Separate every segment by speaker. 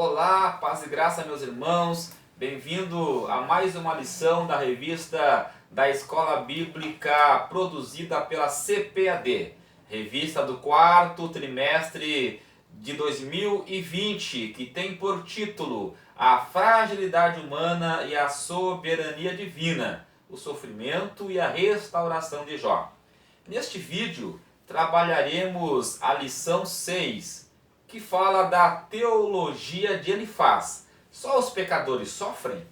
Speaker 1: Olá, paz e graça, meus irmãos. Bem-vindo a mais uma lição da revista da Escola Bíblica produzida pela CPAD, revista do quarto trimestre de 2020, que tem por título A Fragilidade Humana e a Soberania Divina, o Sofrimento e a Restauração de Jó. Neste vídeo, trabalharemos a lição 6, que fala da teologia de Elifaz. Só os pecadores sofrem?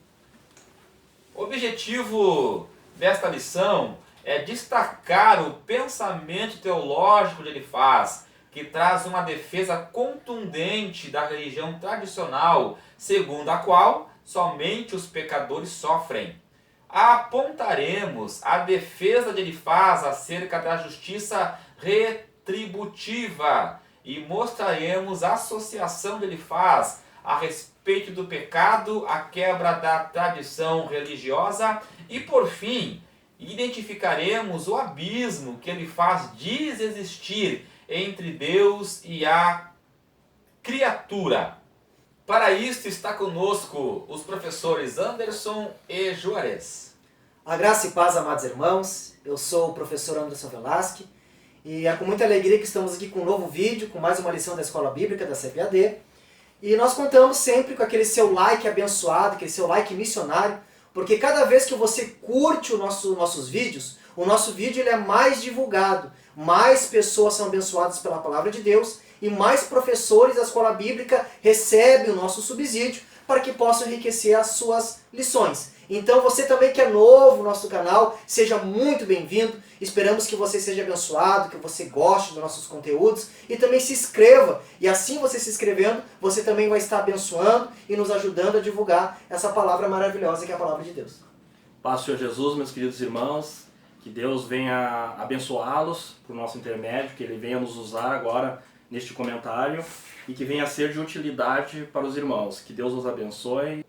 Speaker 1: O objetivo desta lição é destacar o pensamento teológico de Elifaz, que traz uma defesa contundente da religião tradicional, segundo a qual somente os pecadores sofrem. Apontaremos a defesa de Elifaz acerca da justiça retributiva e mostraremos a associação de Elifaz a respeito do pecado, a quebra da tradição religiosa e, por fim, identificaremos o abismo que Elifaz diz existir entre Deus e a criatura. Para isso está conosco os professores Anderson e Juarez.
Speaker 2: A graça e paz, amados irmãos. Eu sou o professor Anderson Velasque e é com muita alegria que estamos aqui com um novo vídeo, com mais uma lição da Escola Bíblica da CPAD. E nós contamos sempre com aquele seu like abençoado, aquele seu like missionário, porque cada vez que você curte nossos vídeos, o nosso vídeo ele é mais divulgado, mais pessoas são abençoadas pela palavra de Deus e mais professores da Escola Bíblica recebem o nosso subsídio para que possam enriquecer as suas lições. Então você também que é novo no nosso canal, seja muito bem-vindo. Esperamos que você seja abençoado, que você goste dos nossos conteúdos e também se inscreva. E assim você se inscrevendo, você também vai estar abençoando e nos ajudando a divulgar essa palavra maravilhosa que é a palavra de Deus.
Speaker 3: Paz do Senhor Jesus, meus queridos irmãos, que Deus venha abençoá-los por nosso intermédio, que Ele venha nos usar agora neste comentário e que venha ser de utilidade para os irmãos. Que Deus os abençoe.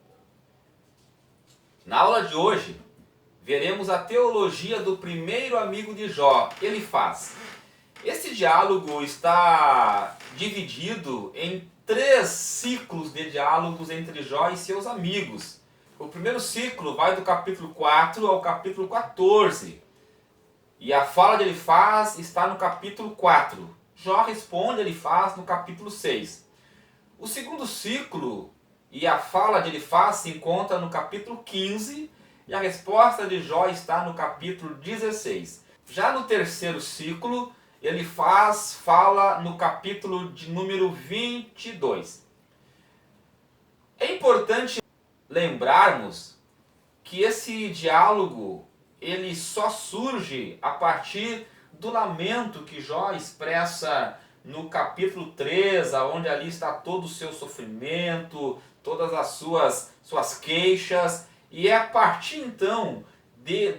Speaker 1: Na aula de hoje, veremos a teologia do primeiro amigo de Jó, Elifaz. Esse diálogo está dividido em 3 ciclos de diálogos entre Jó e seus amigos. O primeiro ciclo vai do capítulo 4 ao capítulo 14. E a fala de Elifaz está no capítulo 4. Jó responde a Elifaz no capítulo 6. O segundo ciclo e a fala de Elifaz se encontra no capítulo 15 e a resposta de Jó está no capítulo 16. Já no terceiro ciclo, Elifaz fala no capítulo de número 22. É importante lembrarmos que esse diálogo ele só surge a partir do lamento que Jó expressa no capítulo 3, onde ali está todo o seu sofrimento, todas as suas queixas, e é a partir então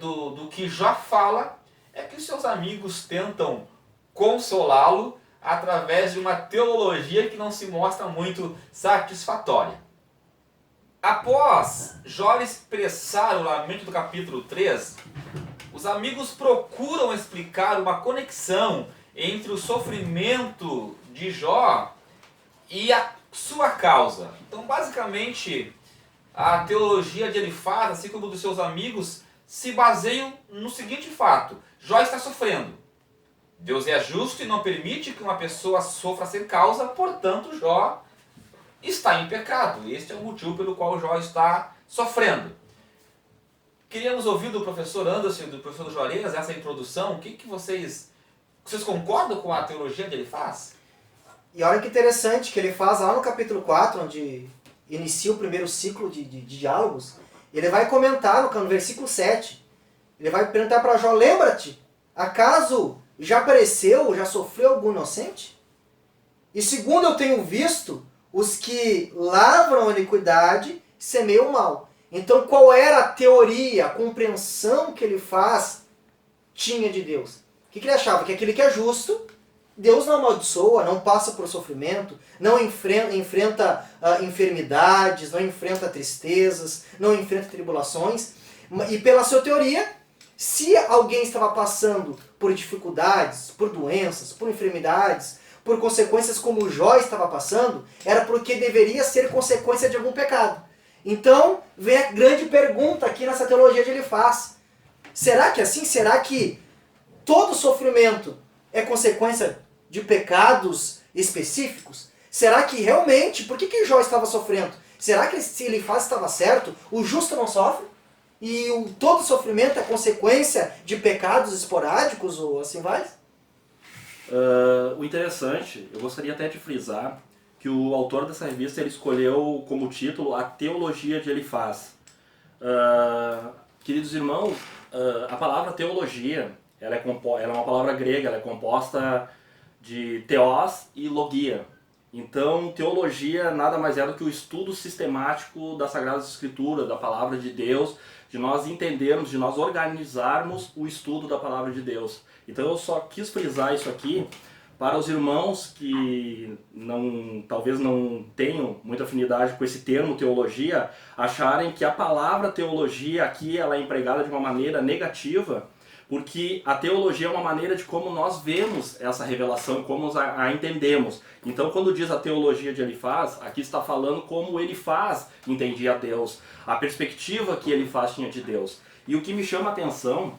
Speaker 1: do que Jó fala, é que os seus amigos tentam consolá-lo através de uma teologia que não se mostra muito satisfatória. Após Jó expressar o lamento do capítulo 3, os amigos procuram explicar uma conexão entre o sofrimento de Jó e a sua causa. Então, basicamente, a teologia de Elifaz, assim como dos seus amigos, se baseiam no seguinte fato: Jó está sofrendo. Deus é justo e não permite que uma pessoa sofra sem causa, portanto, Jó está em pecado. Este é o motivo pelo qual Jó está sofrendo. Queríamos ouvir do professor Anderson e do professor Juarez essa introdução. O que vocês concordam com a teologia que ele faz?
Speaker 2: E olha que interessante que ele faz lá no capítulo 4, onde inicia o primeiro ciclo de diálogos, ele vai comentar no versículo 7, ele vai perguntar para Jó: lembra-te, acaso já apareceu, já sofreu algum inocente? E segundo eu tenho visto, os que lavram a iniquidade semeiam o mal. Então qual era a teoria, a compreensão que ele tinha de Deus? O que ele achava? Que aquele que é justo, Deus não amaldiçoa, não passa por sofrimento, não enfrenta enfermidades, não enfrenta tristezas, não enfrenta tribulações. E pela sua teoria, se alguém estava passando por dificuldades, por doenças, por enfermidades, por consequências como Jó estava passando, era porque deveria ser consequência de algum pecado. Então, vem a grande pergunta aqui nessa teologia de Elifaz. Será que é assim? Será que todo sofrimento é consequência de pecados específicos? Será que realmente, por que Jó estava sofrendo? Será que se Elifaz estava certo, o justo não sofre? E todo sofrimento é consequência de pecados esporádicos ou assim vai?
Speaker 3: O interessante, eu gostaria até de frisar que o autor dessa revista ele escolheu como título a Teologia de Elifaz. Queridos irmãos, a palavra teologia ela é uma palavra grega, ela é composta de theos e logia. Então, teologia nada mais é do que o estudo sistemático das Sagradas Escrituras, da Palavra de Deus, de nós entendermos, de nós organizarmos o estudo da Palavra de Deus. Então eu só quis frisar isso aqui para os irmãos que talvez não tenham muita afinidade com esse termo teologia, acharem que a palavra teologia aqui ela é empregada de uma maneira negativa, porque a teologia é uma maneira de como nós vemos essa revelação, como a entendemos. Então, quando diz a teologia de Elifaz, aqui está falando como Elifaz entendia Deus, a perspectiva que Elifaz tinha de Deus. E o que me chama a atenção,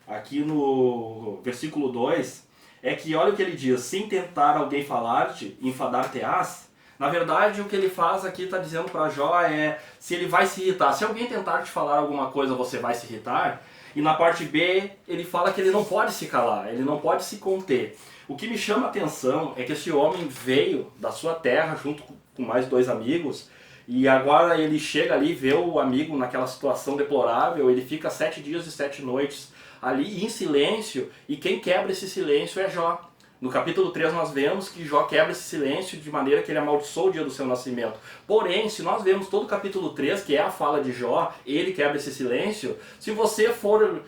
Speaker 3: aqui no versículo 2, é que olha o que ele diz: se tentar alguém falar-te, enfadar-te-ás. Na verdade, o que ele faz aqui está dizendo para Jó é se ele vai se irritar. Se alguém tentar te falar alguma coisa, você vai se irritar. E na parte B, ele fala que ele não pode se calar, ele não pode se conter. O que me chama a atenção é que esse homem veio da sua terra junto com mais 2 amigos, e agora ele chega ali, vê o amigo naquela situação deplorável, ele fica 7 dias e 7 noites ali em silêncio, e quem quebra esse silêncio é Jó. No capítulo 3 nós vemos que Jó quebra esse silêncio de maneira que ele amaldiçoou o dia do seu nascimento. Porém, se nós vemos todo o capítulo 3, que é a fala de Jó, ele quebra esse silêncio. Se você for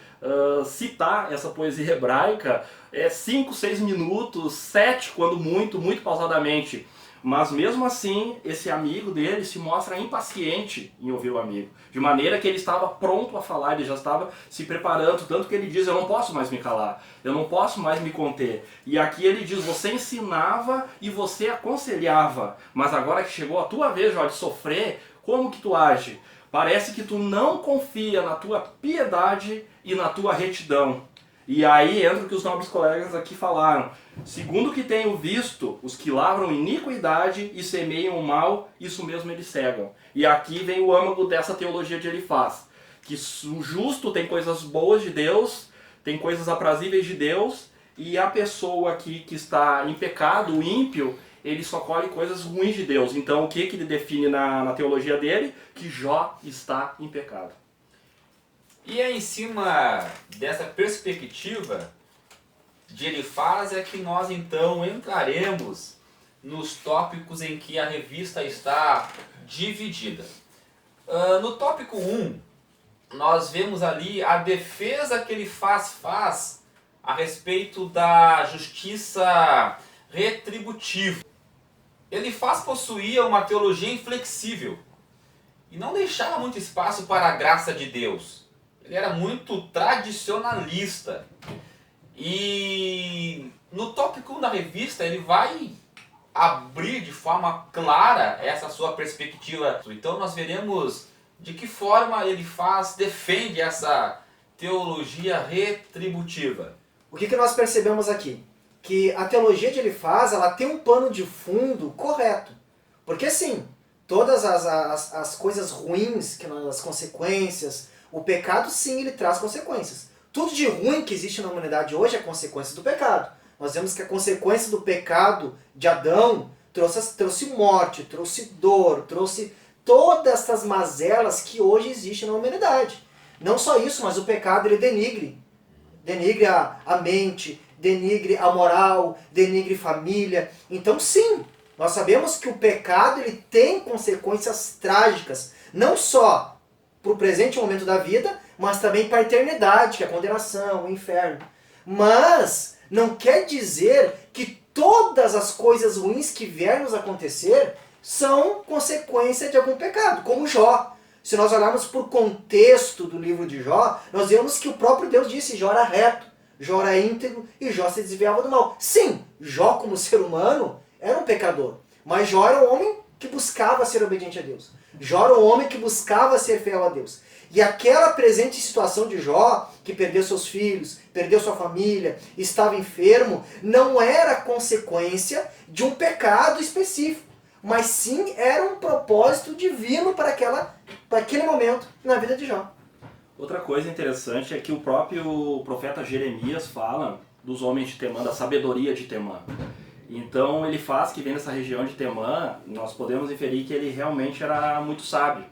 Speaker 3: citar essa poesia hebraica, é 5, 6 minutos, 7 quando muito, muito pausadamente. Mas mesmo assim, esse amigo dele se mostra impaciente em ouvir o amigo. De maneira que ele estava pronto a falar, ele já estava se preparando. Tanto que ele diz, eu não posso mais me calar, eu não posso mais me conter. E aqui ele diz, você ensinava e você aconselhava. Mas agora que chegou a tua vez, Jó, de sofrer, como que tu age? Parece que tu não confia na tua piedade e na tua retidão. E aí entra o que os nobres colegas aqui falaram. Segundo o que tenho visto, os que lavram iniquidade e semeiam o mal, isso mesmo eles cegam. E aqui vem o âmago dessa teologia de Elifaz, que o justo tem coisas boas de Deus, tem coisas aprazíveis de Deus, e a pessoa aqui que está em pecado, o ímpio, ele só colhe coisas ruins de Deus. Então o que ele define na teologia dele? Que Jó está em pecado.
Speaker 1: E é em cima dessa perspectiva de Elifaz é que nós então entraremos nos tópicos em que a revista está dividida. No tópico 1, nós vemos ali a defesa que Elifaz faz a respeito da justiça retributiva. Elifaz possuía uma teologia inflexível e não deixava muito espaço para a graça de Deus. Ele era muito tradicionalista. E no tópico 1 da revista ele vai abrir de forma clara essa sua perspectiva. Então nós veremos de que forma Elifaz defende essa teologia retributiva.
Speaker 2: O que nós percebemos aqui? Que a teologia de Elifaz ela tem um pano de fundo correto. Porque sim, todas as coisas ruins, as consequências, o pecado sim ele traz consequências. Tudo de ruim que existe na humanidade hoje é consequência do pecado. Nós vemos que a consequência do pecado de Adão trouxe morte, trouxe dor, trouxe todas essas mazelas que hoje existem na humanidade. Não só isso, mas o pecado ele denigre a mente, denigre a moral, denigre família. Então sim, nós sabemos que o pecado ele tem consequências trágicas, não só para o presente momento da vida, mas também para a eternidade, que é a condenação, o inferno. Mas não quer dizer que todas as coisas ruins que vierem nos acontecer são consequência de algum pecado, como Jó. Se nós olharmos por contexto do livro de Jó, nós vemos que o próprio Deus disse, Jó era reto, Jó era íntegro e Jó se desviava do mal. Sim, Jó como ser humano era um pecador, mas Jó era um homem que buscava ser obediente a Deus. Jó era um homem que buscava ser fiel a Deus. E aquela presente situação de Jó, que perdeu seus filhos, perdeu sua família, estava enfermo, não era consequência de um pecado específico, mas sim era um propósito divino para aquele momento na vida de Jó.
Speaker 3: Outra coisa interessante é que o próprio profeta Jeremias fala dos homens de Temã, da sabedoria de Temã. Então ele faz que vem dessa região de Temã, nós podemos inferir que ele realmente era muito sábio.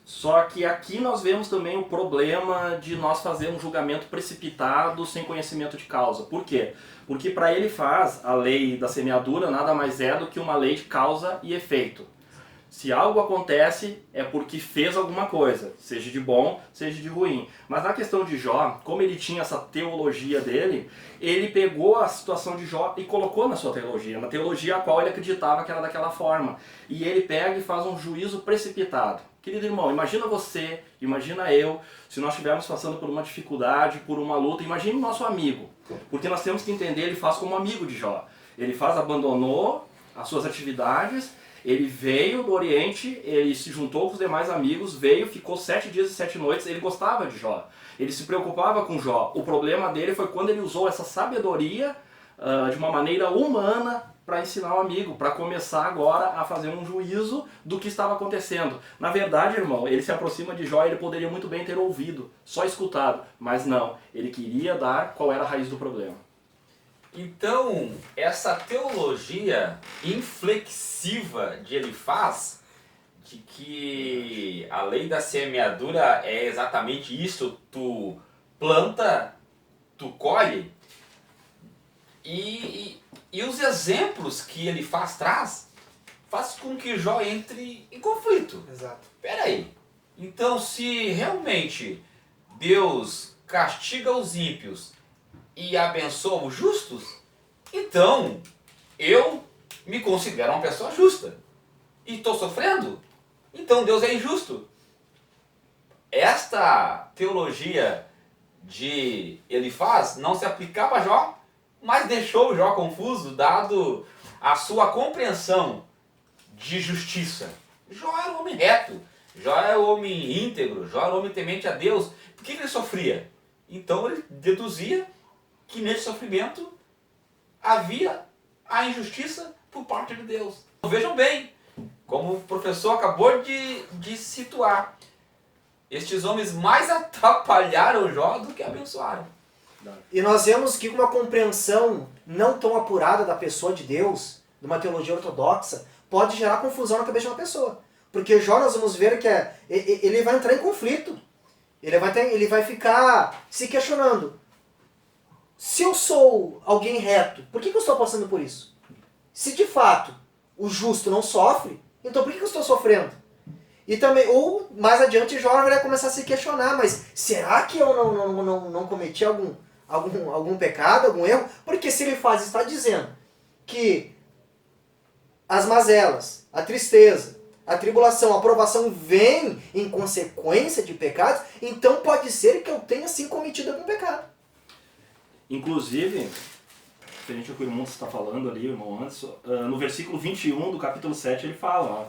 Speaker 3: Só que aqui nós vemos também o problema de nós fazer um julgamento precipitado sem conhecimento de causa. Por quê? Porque para ele faz a lei da semeadura nada mais é do que uma lei de causa e efeito. Se algo acontece é porque fez alguma coisa, seja de bom, seja de ruim. Mas na questão de Jó, como ele tinha essa teologia dele, ele pegou a situação de Jó e colocou na sua teologia, na teologia a qual ele acreditava que era daquela forma. E ele pega e faz um juízo precipitado. Querido irmão, imagina você, imagina eu, se nós estivermos passando por uma dificuldade, por uma luta, imagine o nosso amigo. Porque nós temos que entender, ele faz como amigo de Jó. Ele abandonou as suas atividades, ele veio do Oriente, ele se juntou com os demais amigos, veio, ficou 7 dias e 7 noites, ele gostava de Jó. Ele se preocupava com Jó. O problema dele foi quando ele usou essa sabedoria de uma maneira humana para ensinar o amigo, para começar agora a fazer um juízo do que estava acontecendo. Na verdade, irmão, ele se aproxima de Jó e ele poderia muito bem ter ouvido, só escutado, mas não, ele queria dar qual era a raiz do problema.
Speaker 1: Então, essa teologia inflexiva de Elifaz, de que a lei da semeadura é exatamente isso, tu planta, tu colhe, e os exemplos que Elifaz traz, faz com que Jó entre em conflito.
Speaker 2: Exato.
Speaker 1: Peraí, então se realmente Deus castiga os ímpios e abençoa os justos, então eu me considero uma pessoa justa e estou sofrendo, então Deus é injusto. Esta teologia de Elifaz não se aplicava a Jó, mas deixou Jó confuso, dado a sua compreensão de justiça. Jó era um homem reto, Jó era um homem íntegro, Jó era um homem temente a Deus. Por que ele sofria? Então ele deduzia que nesse sofrimento havia a injustiça por parte de Deus. Vejam bem, como o professor acabou de situar, estes homens mais atrapalharam Jó do que abençoaram.
Speaker 2: E nós vemos que uma compreensão não tão apurada da pessoa de Deus, de uma teologia ortodoxa, pode gerar confusão na cabeça de uma pessoa. Porque Jó, nós vamos ver que ele vai entrar em conflito. Ele vai ficar se questionando. Se eu sou alguém reto, por que eu estou passando por isso? Se de fato o justo não sofre, então por que eu estou sofrendo? E também, ou mais adiante, Jó vai começar a se questionar, mas será que eu não cometi algum pecado, algum erro? Porque se ele faz, está dizendo que as mazelas, a tristeza, a tribulação, a provação vem em consequência de pecados, então pode ser que eu tenha sim cometido algum pecado.
Speaker 3: Inclusive, referente ao que o irmão está falando ali, o irmão Anderson, no versículo 21 do capítulo 7 ele fala, ó,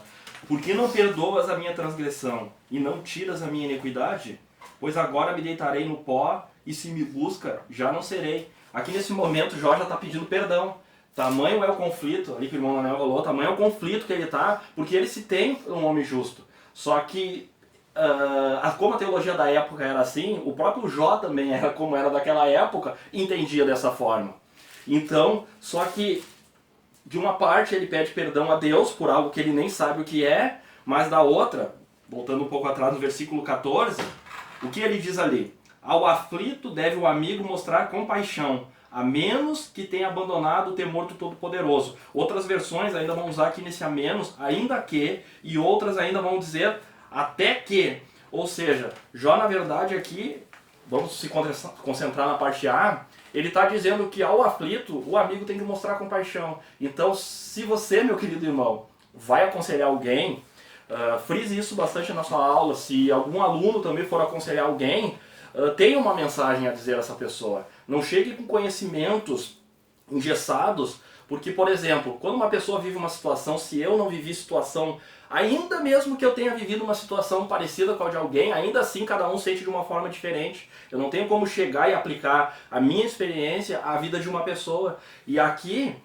Speaker 3: por que não perdoas a minha transgressão e não tiras a minha iniquidade? Pois agora me deitarei no pó e se me busca, já não serei. Aqui nesse momento Jó já está pedindo perdão. Tamanho é o conflito, ali que o irmão Daniel falou, tamanho é o conflito que ele está, porque ele se tem um homem justo. Só que, como a teologia da época era assim, o próprio Jó também era como era daquela época, entendia dessa forma. Então, só que de uma parte ele pede perdão a Deus por algo que ele nem sabe o que é, mas da outra, voltando um pouco atrás no versículo 14, o que ele diz ali? Ao aflito deve o amigo mostrar compaixão, a menos que tenha abandonado o temor do Todo-Poderoso. Outras versões ainda vão usar aqui nesse a menos, ainda que, e outras ainda vão dizer até que. Ou seja, Jó na verdade aqui, vamos se concentrar na parte A, ele está dizendo que ao aflito o amigo tem que mostrar compaixão. Então se você, meu querido irmão, vai aconselhar alguém, frise isso bastante na sua aula. Se algum aluno também for aconselhar alguém, tenha uma mensagem a dizer a essa pessoa. Não chegue com conhecimentos engessados, porque, por exemplo, quando uma pessoa vive uma situação, se eu não vivi situação, ainda mesmo que eu tenha vivido uma situação parecida com a de alguém, ainda assim cada um sente de uma forma diferente. Eu não tenho como chegar e aplicar a minha experiência à vida de uma pessoa. E aqui,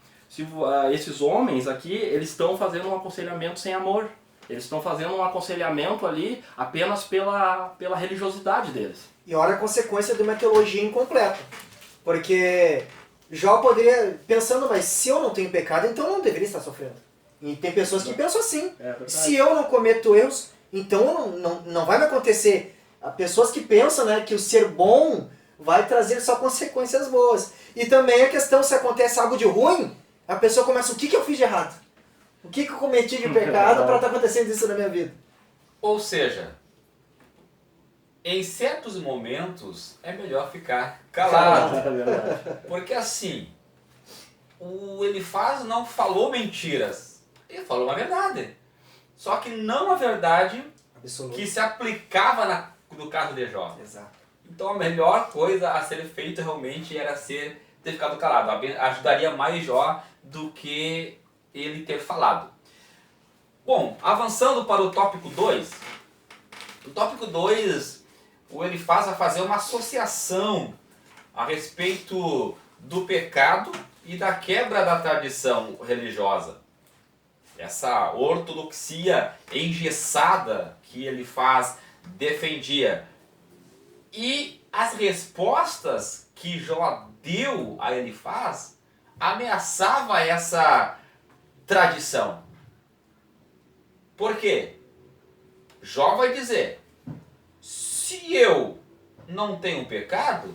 Speaker 3: esses homens aqui, eles estão fazendo um aconselhamento sem amor. Eles estão fazendo um aconselhamento ali apenas pela religiosidade deles.
Speaker 2: E olha a consequência de uma teologia incompleta. Porque Jó poderia, pensando, mas se eu não tenho pecado, então eu não deveria estar sofrendo. E tem pessoas que pensam assim. Se eu não cometo erros, então não vai me acontecer. Há pessoas que pensam, né, que o ser bom vai trazer só consequências boas. E também a questão, se acontece algo de ruim, a pessoa começa, o que eu fiz de errado? O que eu cometi de pecado para estar acontecendo isso na minha vida?
Speaker 1: Ou seja, em certos momentos é melhor ficar calado. Porque assim, o Elifaz não falou mentiras. Ele falou uma verdade. Só que não a verdade
Speaker 2: Absoluto.
Speaker 1: que se aplicava no caso de Jó.
Speaker 2: Exato.
Speaker 1: Então a melhor coisa a ser feita realmente era ter ficado calado. Ajudaria mais Jó do que ele ter falado. Bom, avançando para o tópico 2. O tópico 2, o Elifaz vai fazer uma associação a respeito do pecado e da quebra da tradição religiosa. Essa ortodoxia engessada que Elifaz defendia. E as respostas que Jó deu a Elifaz ameaçava essa tradição. Por quê? Jó vai dizer, se eu não tenho pecado,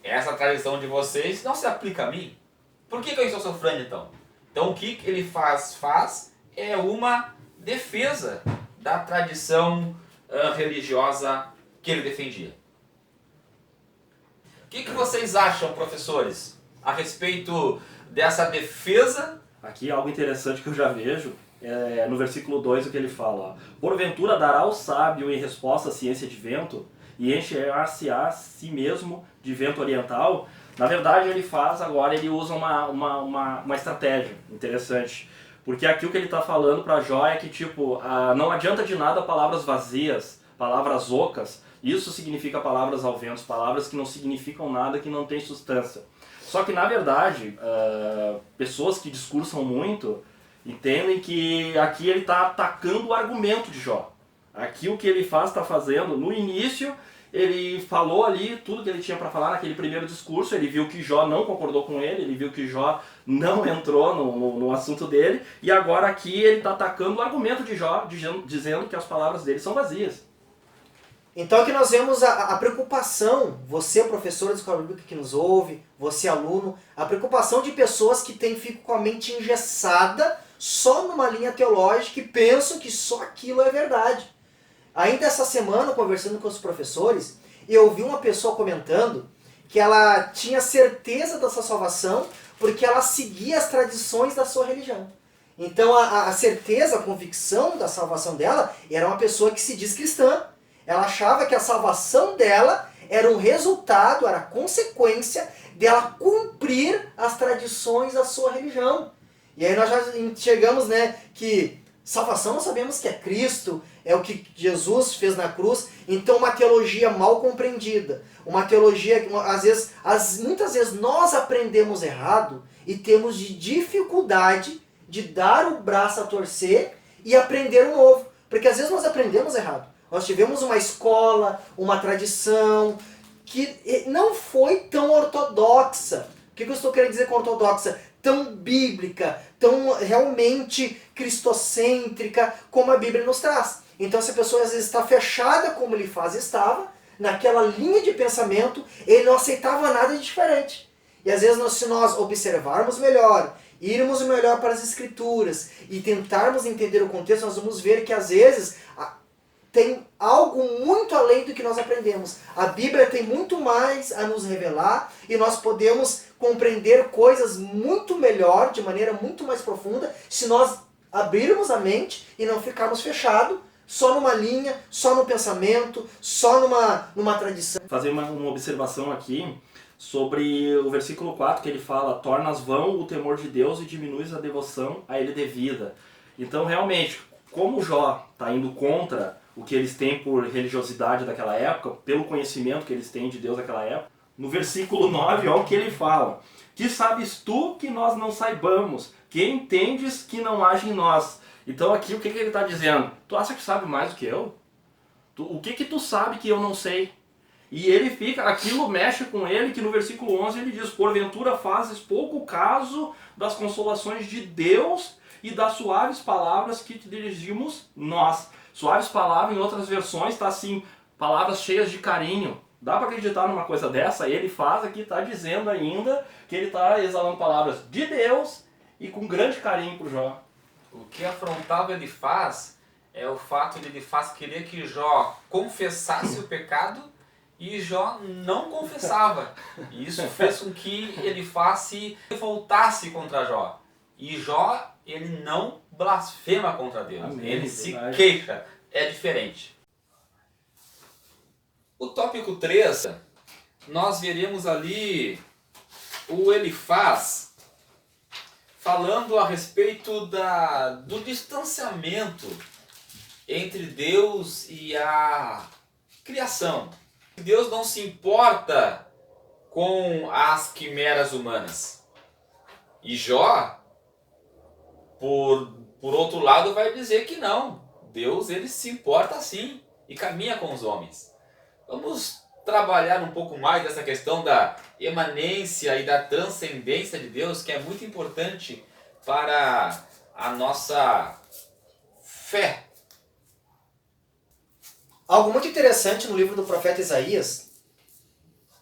Speaker 1: essa tradição de vocês não se aplica a mim. Por que eu estou sofrendo então? Então o que ele faz é uma defesa da tradição religiosa que ele defendia. O que vocês acham, professores, a respeito dessa defesa?
Speaker 3: Aqui algo interessante que eu já vejo, no versículo 2 o que ele fala, ó, porventura dará o sábio em resposta à ciência de vento, e encher-se-á a si mesmo de vento oriental. Na verdade ele usa uma estratégia interessante, porque aqui o que ele está falando para Jó é que não adianta de nada palavras vazias, palavras ocas. Isso significa palavras ao vento, palavras que não significam nada, que não têm substância. Só que na verdade, pessoas que discursam muito entendem que aqui ele está atacando o argumento de Jó. Aqui o que ele está fazendo, no início ele falou ali tudo que ele tinha para falar naquele primeiro discurso, ele viu que Jó não concordou com ele viu que Jó não entrou no assunto dele, e agora aqui ele está atacando o argumento de Jó, dizendo que as palavras dele são vazias.
Speaker 2: Então aqui nós vemos a preocupação, você professor da escola bíblica que nos ouve, você aluno, a preocupação de pessoas que ficam com a mente engessada só numa linha teológica e pensam que só aquilo é verdade. Ainda essa semana, conversando com os professores, eu ouvi uma pessoa comentando que ela tinha certeza da sua salvação porque ela seguia as tradições da sua religião. Então a certeza, a convicção da salvação dela era uma pessoa que se diz cristã. Ela achava que a salvação dela era um resultado, era a consequência dela cumprir as tradições da sua religião. E aí nós já chegamos, que salvação nós sabemos que é Cristo, é o que Jesus fez na cruz. Então uma teologia mal compreendida, uma teologia que muitas vezes nós aprendemos errado e temos dificuldade de dar o braço a torcer e aprender o novo. Porque às vezes nós aprendemos errado. Nós tivemos uma escola, uma tradição que não foi tão ortodoxa. O que eu estou querendo dizer com ortodoxa? Tão bíblica, tão realmente cristocêntrica como a Bíblia nos traz. Então se a pessoa às vezes está fechada como Elifaz estava, naquela linha de pensamento, ele não aceitava nada de diferente. E às vezes se nós observarmos melhor, irmos melhor para as Escrituras e tentarmos entender o contexto, nós vamos ver que às vezes tem algo muito além do que nós aprendemos. A Bíblia tem muito mais a nos revelar e nós podemos compreender coisas muito melhor, de maneira muito mais profunda, se nós abrirmos a mente e não ficarmos fechados só numa linha, só no pensamento, só numa tradição.
Speaker 3: Fazer uma observação aqui sobre o versículo 4, que ele fala: tornas vão o temor de Deus e diminuis a devoção a ele devida. Então, realmente, como Jó está indo contra o que eles têm por religiosidade daquela época, pelo conhecimento que eles têm de Deus daquela época, no versículo 9, olha o que ele fala: que sabes tu que nós não saibamos, que entendes que não age em nós. Então aqui o que ele está dizendo? Tu acha que sabe mais do que eu? O que tu sabe que eu não sei? E ele fica, aquilo mexe com ele, que no versículo 11 ele diz: porventura fazes pouco caso das consolações de Deus e das suaves palavras que te dirigimos nós. Suaves palavras, em outras versões, está assim, palavras cheias de carinho. Dá para acreditar numa coisa dessa? Ele faz aqui, está dizendo ainda que ele está exalando palavras de Deus e com grande carinho para o Jó.
Speaker 1: O que afrontável ele faz é o fato de ele faz querer que Jó confessasse o pecado e Jó não confessava. E isso fez com que ele se voltasse contra Jó. E Jó, ele não blasfema contra Deus.
Speaker 3: Amém,
Speaker 1: ele se
Speaker 3: verdade.
Speaker 1: queixa. É diferente. O tópico 3, nós veremos ali o Elifaz falando a respeito do distanciamento entre Deus e a criação. Deus não se importa com as quimeras humanas. E Jó, por outro lado, vai dizer que não. Deus, ele se importa sim e caminha com os homens. Vamos trabalhar um pouco mais dessa questão da imanência e da transcendência de Deus, que é muito importante para a nossa fé.
Speaker 2: Algo muito interessante no livro do profeta Isaías.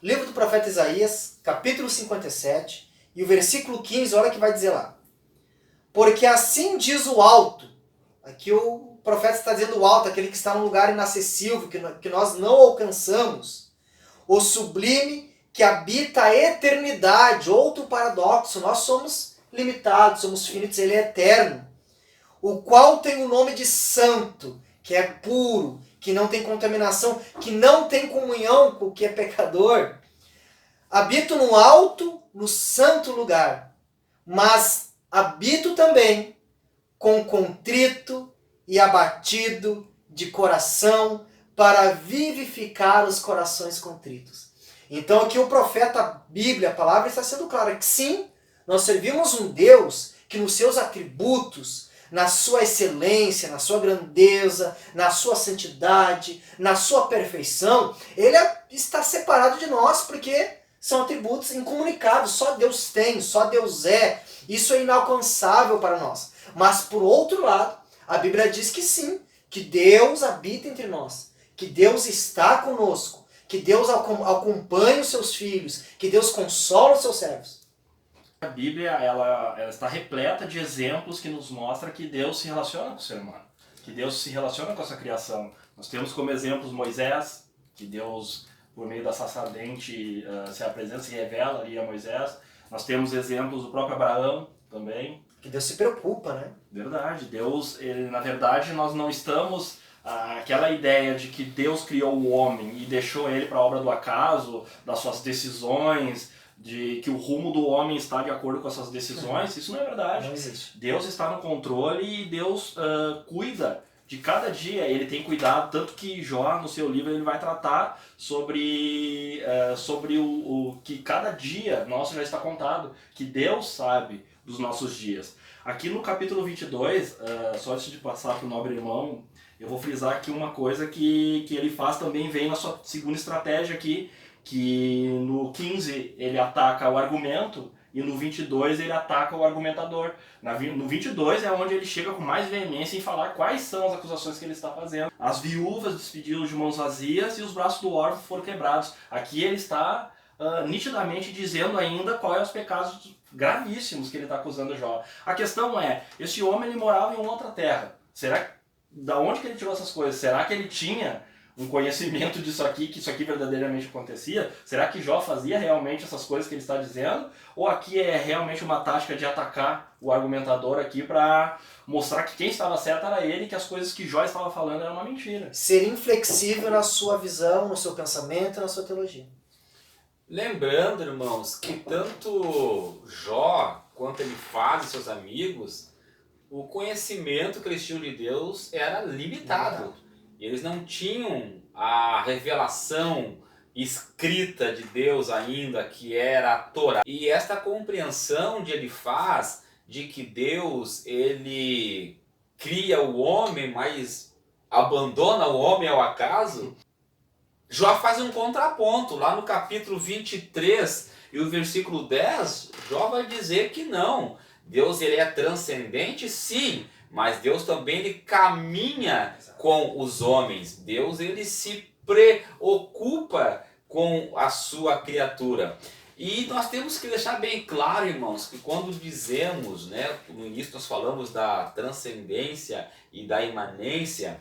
Speaker 2: Livro do profeta Isaías, capítulo 57, e o versículo 15, olha o que vai dizer lá. Porque assim diz o alto. Aqui o profeta está dizendo o alto, aquele que está num lugar inacessível, que nós não alcançamos. O sublime que habita a eternidade. Outro paradoxo, nós somos limitados, somos finitos, ele é eterno. O qual tem o nome de santo, que é puro, que não tem contaminação, que não tem comunhão com o que é pecador. Habito no alto, no santo lugar, mas habito também com contrito e abatido de coração, para vivificar os corações contritos. Então aqui o profeta, a Bíblia, a palavra está sendo clara que sim, nós servimos um Deus que nos seus atributos, na sua excelência, na sua grandeza, na sua santidade, na sua perfeição, ele está separado de nós, porque são atributos incomunicáveis, só Deus tem, só Deus é. Isso é inalcançável para nós. Mas por outro lado, a Bíblia diz que sim, que Deus habita entre nós, que Deus está conosco, que Deus acompanha os seus filhos, que Deus consola os seus servos.
Speaker 3: A Bíblia ela está repleta de exemplos que nos mostram que Deus se relaciona com o ser humano, que Deus se relaciona com essa criação. Nós temos como exemplos Moisés, que Deus, por meio da sarça ardente, se apresenta, se revela ali a Moisés. Nós temos exemplos do próprio Abraão também.
Speaker 2: Que Deus se preocupa, né?
Speaker 3: Verdade. Deus, na verdade, nós não estamos... aquela ideia de que Deus criou o homem e deixou ele para a obra do acaso, das suas decisões, de que o rumo do homem está de acordo com as suas decisões, isso não é verdade.
Speaker 2: Não existe.
Speaker 3: Deus está no controle e Deus cuida de cada dia. Ele tem cuidado, tanto que Jó, no seu livro, ele vai tratar sobre o que cada dia nosso já está contado, que Deus sabe dos nossos dias. Aqui no capítulo 22, só antes de passar para o nobre irmão, eu vou frisar aqui uma coisa que ele faz também, vem na sua segunda estratégia aqui, que no 15 ele ataca o argumento e no 22 ele ataca o argumentador. No 22 é onde ele chega com mais veemência em falar quais são as acusações que ele está fazendo. As viúvas despediram de mãos vazias e os braços do órfão foram quebrados. Aqui ele está nitidamente dizendo ainda quais são os pecados gravíssimos que ele está acusando Jó. A questão é, esse homem ele morava em uma outra terra. Da onde que ele tirou essas coisas? Será que ele tinha um conhecimento disso aqui, que isso aqui verdadeiramente acontecia? Será que Jó fazia realmente essas coisas que ele está dizendo? Ou aqui é realmente uma tática de atacar o argumentador aqui para mostrar que quem estava certo era ele e que as coisas que Jó estava falando eram uma mentira?
Speaker 2: Ser inflexível na sua visão, no seu pensamento, na sua teologia.
Speaker 1: Lembrando, irmãos, que tanto Jó quanto Elifaz e seus amigos, o conhecimento que eles tinham de Deus era limitado. Eles não tinham a revelação escrita de Deus ainda, que era a Torá. E esta compreensão de Elifaz de que Deus ele cria o homem, mas abandona o homem ao acaso, Jó faz um contraponto. Lá no capítulo 23 e o versículo 10, Jó vai dizer que não. Deus ele é transcendente, sim, mas Deus também ele caminha com os homens. Deus ele se preocupa com a sua criatura. E nós temos que deixar bem claro, irmãos, que quando dizemos, né, no início nós falamos da transcendência e da imanência,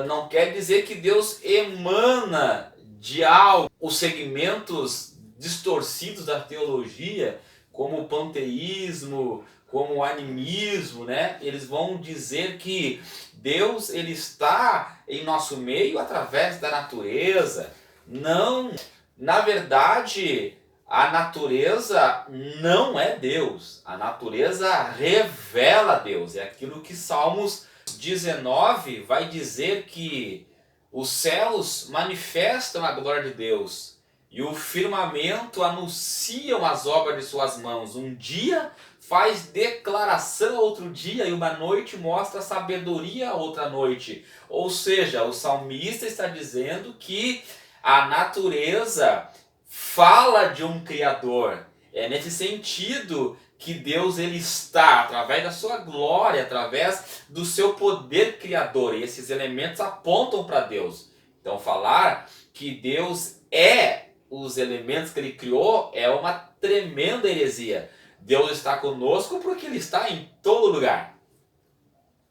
Speaker 1: não quer dizer que Deus emana de algo. Os segmentos distorcidos da teologia, como o panteísmo, como o animismo, né? Eles vão dizer que Deus ele está em nosso meio através da natureza. Não, na verdade, a natureza não é Deus. A natureza revela Deus. É aquilo que Salmos 19 vai dizer, que os céus manifestam a glória de Deus e o firmamento anunciam as obras de suas mãos. Um dia faz declaração a outro dia e uma noite mostra sabedoria a outra noite. Ou seja, o salmista está dizendo que a natureza fala de um Criador. É nesse sentido que Deus ele está, através da sua glória, através do seu poder criador. E esses elementos apontam para Deus. Então falar que Deus é os elementos que ele criou é uma tremenda heresia. Deus está conosco porque ele está em todo lugar.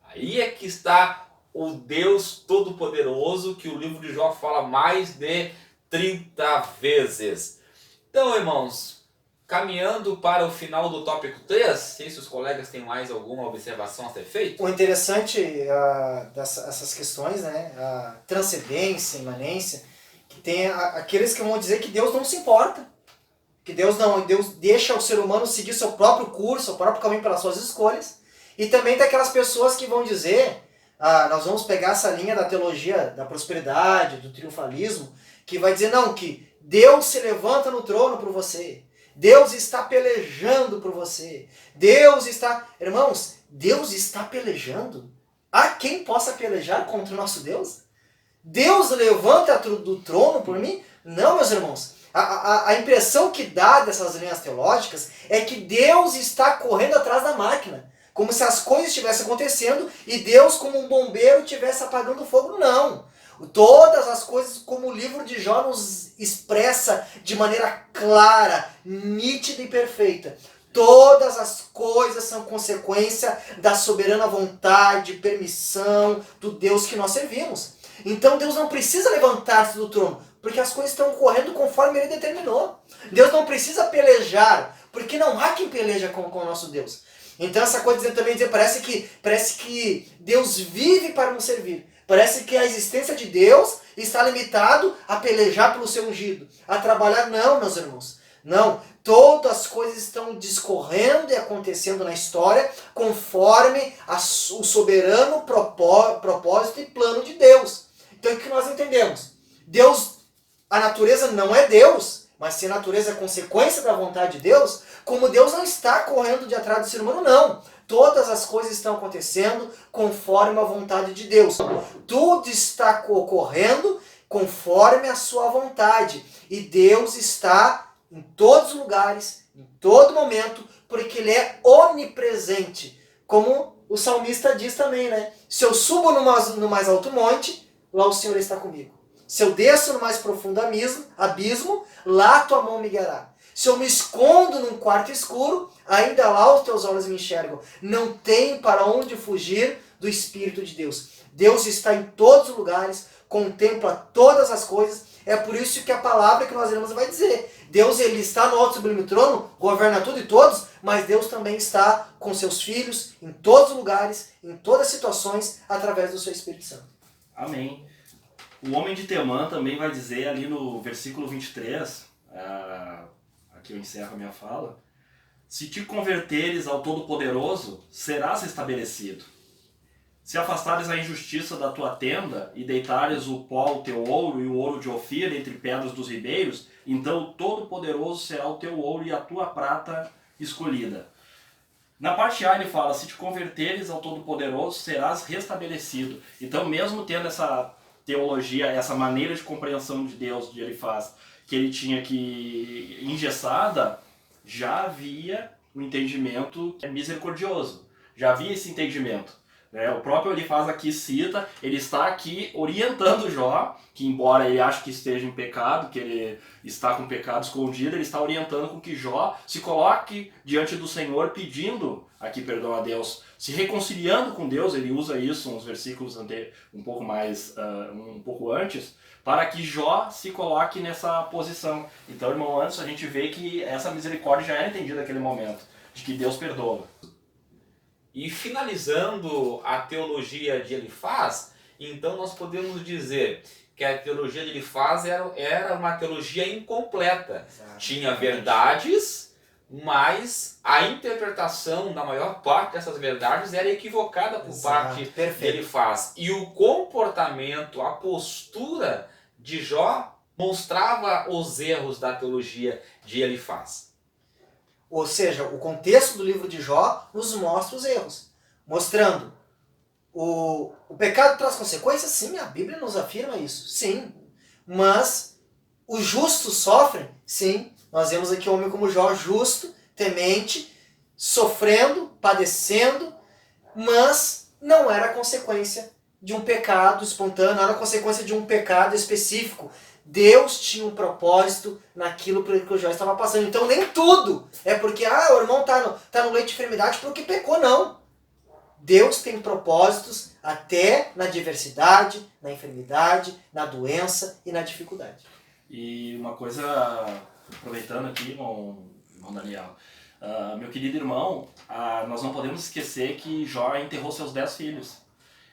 Speaker 1: Aí é que está o Deus Todo-Poderoso, que o livro de Jó fala mais de 30 vezes. Então, irmãos, caminhando para o final do tópico 3, não sei se os colegas têm mais alguma observação a ser feita.
Speaker 2: O interessante dessas questões, né, a transcendência, a imanência, que tem aqueles que vão dizer que Deus não se importa, que Deus deixa o ser humano seguir seu próprio curso, seu próprio caminho pelas suas escolhas. E também tem aquelas pessoas que vão dizer, nós vamos pegar essa linha da teologia da prosperidade, do triunfalismo, que vai dizer não, que Deus se levanta no trono por você. Deus está pelejando por você. Deus está... Irmãos, Deus está pelejando? Há quem possa pelejar contra o nosso Deus? Deus levanta do trono por mim? Não, meus irmãos. A impressão que dá dessas linhas teológicas é que Deus está correndo atrás da máquina. Como se as coisas estivessem acontecendo e Deus, como um bombeiro, estivesse apagando o fogo. Não. Todas as coisas, como o livro de Jó nos expressa de maneira clara, nítida e perfeita. Todas as coisas são consequência da soberana vontade, permissão do Deus que nós servimos. Então Deus não precisa levantar-se do trono, porque as coisas estão correndo conforme Ele determinou. Deus não precisa pelejar, porque não há quem peleja com o nosso Deus. Então essa coisa também parece que Deus vive para nos servir. Parece que a existência de Deus está limitado a pelejar pelo seu ungido, a trabalhar. Não, meus irmãos. Não. Todas as coisas estão discorrendo e acontecendo na história conforme o soberano propósito e plano de Deus. Então o que nós entendemos? Deus, a natureza não é Deus, mas se a natureza é consequência da vontade de Deus, como Deus não está correndo de atrás do ser humano, não. Todas as coisas estão acontecendo conforme a vontade de Deus. Tudo está ocorrendo conforme a sua vontade. E Deus está em todos os lugares, em todo momento, porque Ele é onipresente. Como o salmista diz também, né? Se eu subo no mais alto monte, lá o Senhor está comigo. Se eu desço no mais profundo abismo, lá a tua mão me guiará. Se eu me escondo num quarto escuro, ainda lá os teus olhos me enxergam. Não tem para onde fugir do Espírito de Deus. Deus está em todos os lugares, contempla todas as coisas. É por isso que a palavra que nós iremos vai dizer. Deus ele está no alto sublime trono, governa tudo e todos, mas Deus também está com seus filhos em todos os lugares, em todas as situações, através do seu Espírito Santo.
Speaker 3: Amém. O homem de Temã também vai dizer ali no versículo 23... aqui eu encerro a minha fala, se te converteres ao Todo-Poderoso, serás restabelecido. Se afastares a injustiça da tua tenda e deitares o pó ao teu ouro e o ouro de Ofir entre pedras dos ribeiros, então o Todo-Poderoso será o teu ouro e a tua prata escolhida. Na parte A ele fala, se te converteres ao Todo-Poderoso, serás restabelecido. Então mesmo tendo essa teologia, essa maneira de compreensão de Deus, de Elifaz, que ele tinha que engessada, já havia um entendimento misericordioso. Já havia esse entendimento. O próprio Elifaz aqui cita, ele está aqui orientando Jó, que embora ele ache que esteja em pecado, que ele está com pecado escondido, ele está orientando com que Jó se coloque diante do Senhor pedindo aqui perdão a Deus, se reconciliando com Deus. Ele usa isso uns versículos um pouco antes, para que Jó se coloque nessa posição. Então, irmão, antes a gente vê que essa misericórdia já era entendida naquele momento, de que Deus perdoa.
Speaker 1: E finalizando a teologia de Elifaz, então nós podemos dizer que a teologia de Elifaz era uma teologia incompleta.
Speaker 2: Exato.
Speaker 1: Tinha verdades, mas a interpretação da maior parte dessas verdades era equivocada por parte de Elifaz. E o comportamento, a postura de Jó mostrava os erros da teologia de Elifaz.
Speaker 2: Ou seja, o contexto do livro de Jó nos mostra os erros, mostrando o pecado traz consequências, sim, a Bíblia nos afirma isso, sim, mas os justos sofrem, sim, nós vemos aqui um homem como Jó, justo, temente, sofrendo, padecendo, mas não era consequência de um pecado espontâneo, não era consequência de um pecado específico. Deus tinha um propósito naquilo por que o Jó estava passando. Então nem tudo é porque o irmão tá no leito de enfermidade porque pecou, não. Deus tem propósitos até na diversidade, na enfermidade, na doença e na dificuldade.
Speaker 3: E uma coisa, aproveitando aqui, irmão Daniel, meu querido irmão, nós não podemos esquecer que Jó enterrou seus 10 filhos.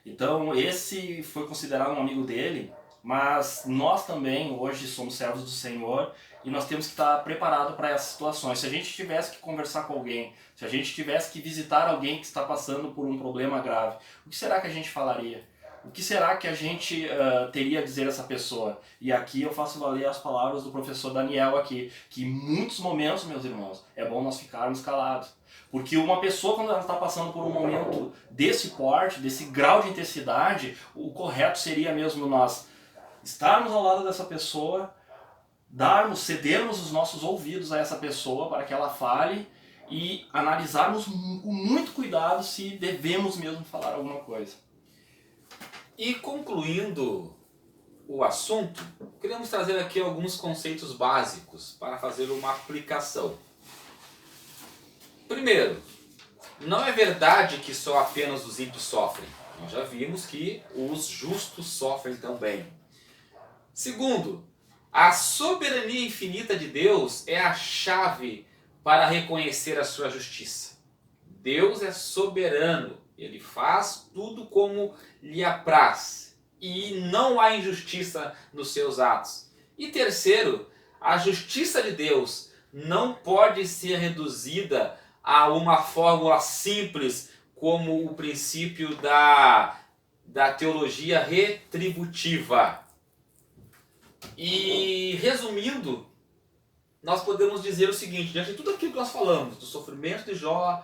Speaker 3: Então esse foi considerado um amigo dele. Mas nós também hoje somos servos do Senhor e nós temos que estar preparados para essas situações. Se a gente tivesse que conversar com alguém, se a gente tivesse que visitar alguém que está passando por um problema grave, o que será que a gente falaria? O que será que a gente teria a dizer a essa pessoa? E aqui eu faço valer as palavras do professor Daniel aqui, que em muitos momentos, meus irmãos, é bom nós ficarmos calados. Porque uma pessoa, quando ela está passando por um momento desse porte, desse grau de intensidade, o correto seria mesmo nós estarmos ao lado dessa pessoa, cedermos os nossos ouvidos a essa pessoa para que ela fale e analisarmos com muito cuidado se devemos mesmo falar alguma coisa.
Speaker 1: E concluindo o assunto, queremos trazer aqui alguns conceitos básicos para fazer uma aplicação. Primeiro, não é verdade que só apenas os ímpios sofrem. Nós já vimos que os justos sofrem também. Segundo, a soberania infinita de Deus é a chave para reconhecer a sua justiça. Deus é soberano, ele faz tudo como lhe apraz e não há injustiça nos seus atos. E terceiro, a justiça de Deus não pode ser reduzida a uma fórmula simples como o princípio da teologia retributiva. E resumindo, nós podemos dizer o seguinte, diante de tudo aquilo que nós falamos, do sofrimento de Jó,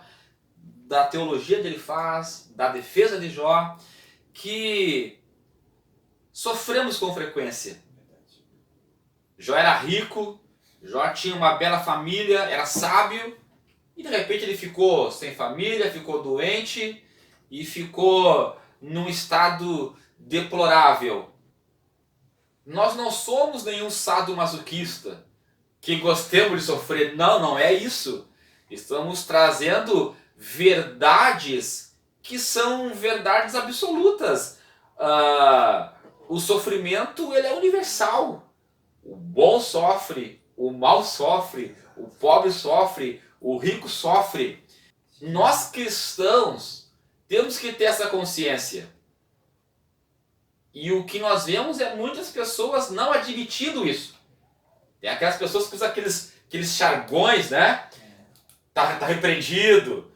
Speaker 1: da teologia que ele faz, da defesa de Jó, que sofremos com frequência. Jó era rico, Jó tinha uma bela família, era sábio, e de repente ele ficou sem família, ficou doente e ficou num estado deplorável. Nós não somos nenhum sadomasoquista que gostemos de sofrer. Não, não é isso. Estamos trazendo verdades que são verdades absolutas. O sofrimento ele é universal. O bom sofre, o mal sofre, o pobre sofre, o rico sofre. Nós cristãos temos que ter essa consciência. E o que nós vemos é muitas pessoas não admitindo isso. Tem aquelas pessoas que usam aqueles jargões, né? Tá repreendido.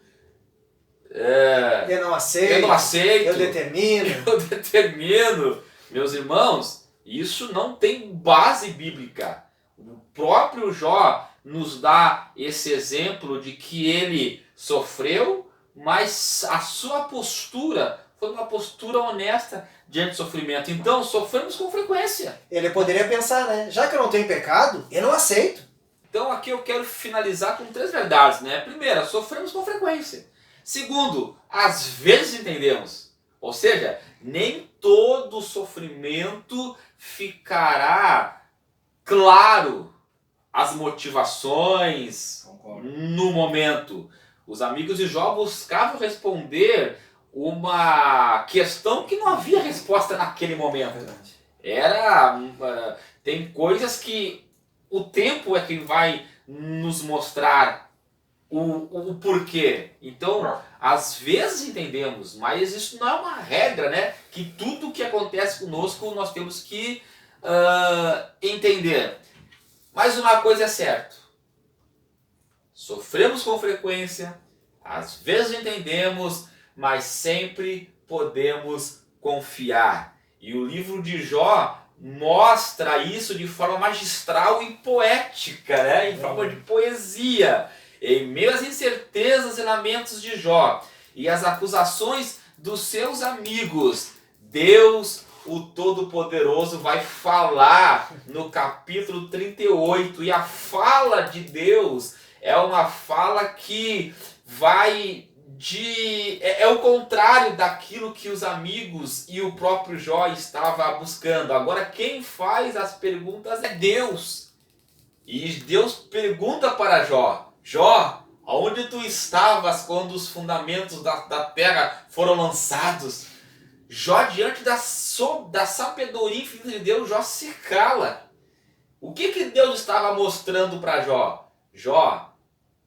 Speaker 2: Eu não aceito.
Speaker 1: Eu não aceito.
Speaker 2: Eu determino.
Speaker 1: Eu determino. Meus irmãos, isso não tem base bíblica. O próprio Jó nos dá esse exemplo de que ele sofreu, mas a sua postura foi uma postura honesta diante do sofrimento. Então, sofremos com frequência.
Speaker 2: Ele poderia pensar, né? Já que eu não tenho pecado, eu não aceito.
Speaker 1: Então, aqui eu quero finalizar com 3 verdades, né? Primeira, sofremos com frequência. Segundo, às vezes entendemos. Ou seja, nem todo sofrimento ficará claro as motivações no momento. Os amigos de Jó buscavam responder uma questão que não havia resposta naquele momento. Tem coisas que o tempo é quem vai nos mostrar o porquê. Então, às vezes entendemos, mas isso não é uma regra, né? Que tudo que acontece conosco nós temos que entender. Mas uma coisa é certa: sofremos com frequência, às vezes entendemos, mas sempre podemos confiar. E o livro de Jó mostra isso de forma magistral e poética, né? Em forma de poesia. Em meio às incertezas e lamentos de Jó e as acusações dos seus amigos, Deus, o Todo-Poderoso, vai falar no capítulo 38. E a fala de Deus é uma fala que vai é o contrário daquilo que os amigos e o próprio Jó estava buscando. Agora quem faz as perguntas é Deus. E Deus pergunta para Jó: Jó, aonde tu estavas quando os fundamentos da terra foram lançados? Jó, diante da sabedoria infinita de Deus, Jó se cala. O que Deus estava mostrando para Jó? Jó,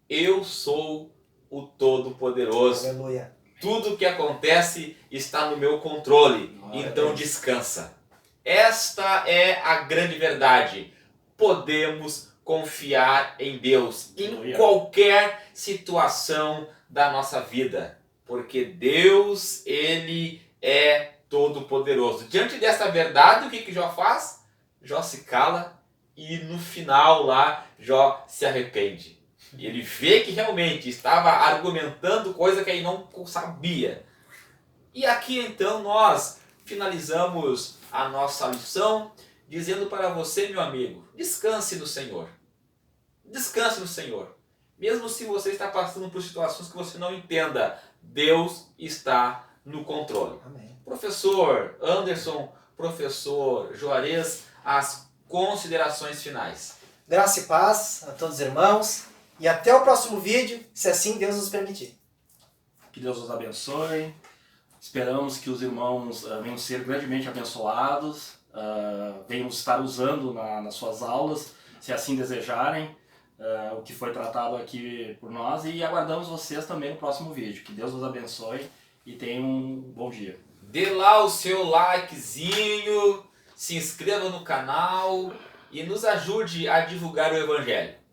Speaker 1: eu sou o Todo-Poderoso.
Speaker 2: Aleluia.
Speaker 1: Tudo que acontece está no meu controle. Então descansa. Esta é a grande verdade. Podemos confiar em Deus em qualquer situação da nossa vida. Porque Deus, Ele é Todo-Poderoso. Diante dessa verdade, o que Jó faz? Jó se cala e no final lá, Jó se arrepende. E ele vê que realmente estava argumentando coisa que ele não sabia. E aqui então nós finalizamos a nossa lição dizendo para você, meu amigo, descanse no Senhor. Descanse no Senhor. Mesmo se você está passando por situações que você não entenda, Deus está no controle.
Speaker 2: Amém.
Speaker 1: Professor Anderson, professor Juarez, as considerações finais.
Speaker 2: Graça e paz a todos os irmãos. E até o próximo vídeo, se assim Deus nos permitir.
Speaker 3: Que Deus os abençoe. Esperamos que os irmãos venham ser grandemente abençoados, venham estar usando nas suas aulas, se assim desejarem, o que foi tratado aqui por nós. E aguardamos vocês também no próximo vídeo. Que Deus os abençoe e tenham um bom dia.
Speaker 1: Dê lá o seu likezinho, se inscreva no canal e nos ajude a divulgar o Evangelho.